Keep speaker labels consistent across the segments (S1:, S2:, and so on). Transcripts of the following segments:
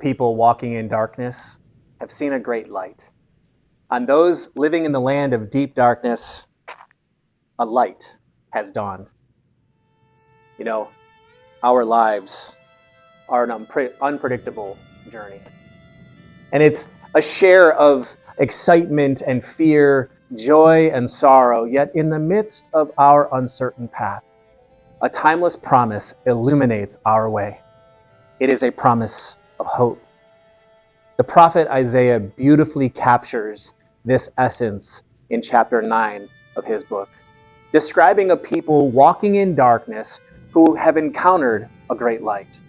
S1: people walking in darkness have seen a great light. On those living in the land of deep darkness, a light has dawned. You know, our lives are an unpredictable journey. And it's a share of excitement and fear, joy and sorrow, yet in the midst of our uncertain path, a timeless promise illuminates our way. It is a promise of hope. The prophet Isaiah beautifully captures this essence in chapter 9 of his book, describing a people walking in darkness who have encountered a great light.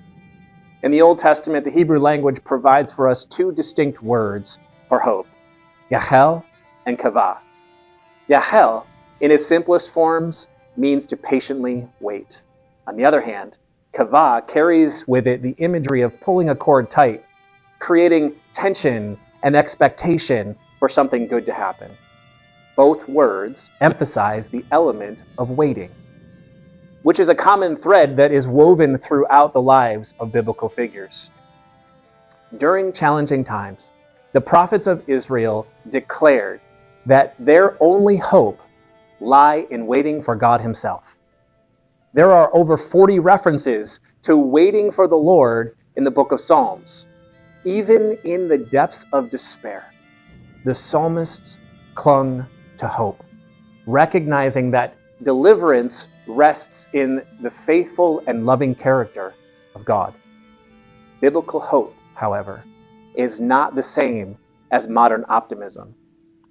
S1: In the Old Testament, the Hebrew language provides for us two distinct words for hope, yahel and kavah. Yahel, in its simplest forms, means to patiently wait. On the other hand, kavah carries with it the imagery of pulling a cord tight, creating tension and expectation for something good to happen. Both words emphasize the element of waiting, which is a common thread that is woven throughout the lives of biblical figures. During challenging times, the prophets of Israel declared that their only hope lie in waiting for God himself. There are over 40 references to waiting for the Lord in the book of Psalms. Even in the depths of despair, the psalmists clung to hope, recognizing that deliverance rests in the faithful and loving character of God. Biblical hope, however, is not the same as modern optimism.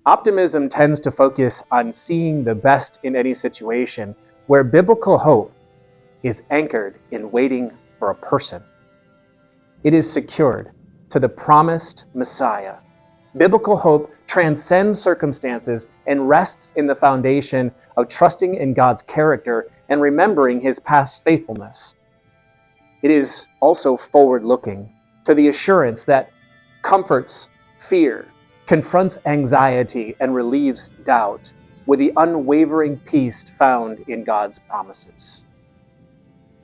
S1: Optimism tends to focus on seeing the best in any situation, where biblical hope is anchored in waiting for a person. It is secured to the promised Messiah. Biblical hope transcends circumstances and rests in the foundation of trusting in God's character and remembering his past faithfulness. It is also forward-looking to the assurance that comforts fear, confronts anxiety, and relieves doubt with the unwavering peace found in God's promises.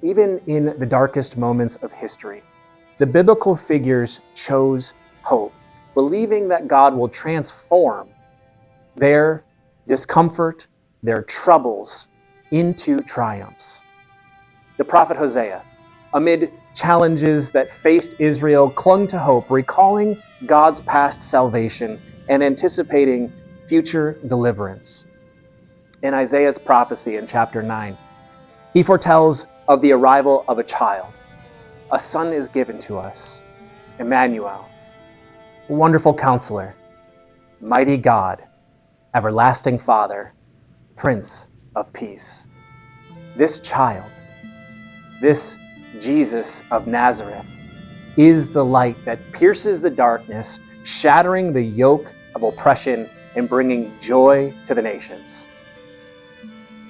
S1: Even in the darkest moments of history, the biblical figures chose hope, believing that God will transform their discomfort, their troubles, into triumphs. The prophet Hosea, amid challenges that faced Israel, clung to hope, recalling God's past salvation and anticipating future deliverance. In Isaiah's prophecy in chapter 9, he foretells of the arrival of a child. A son is given to us, Emmanuel, Wonderful Counselor, Mighty God, Everlasting Father, Prince of Peace. This child, this Jesus of Nazareth, is the light that pierces the darkness, shattering the yoke of oppression and bringing joy to the nations.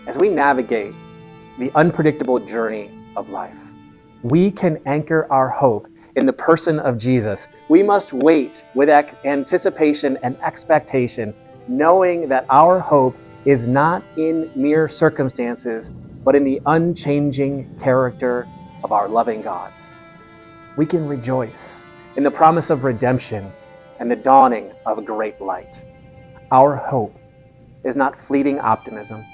S1: As we navigate the unpredictable journey of life, we can anchor our hope in the person of Jesus. We must wait with anticipation and expectation, knowing that our hope is not in mere circumstances, but in the unchanging character of our loving God. We can rejoice in the promise of redemption and the dawning of a great light. Our hope is not fleeting optimism,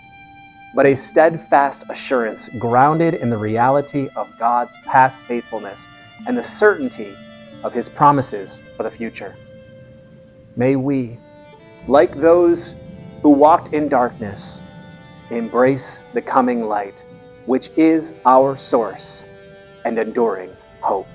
S1: but a steadfast assurance grounded in the reality of God's past faithfulness and the certainty of his promises for the future. May we, like those who walked in darkness, embrace the coming light, which is our source and enduring hope.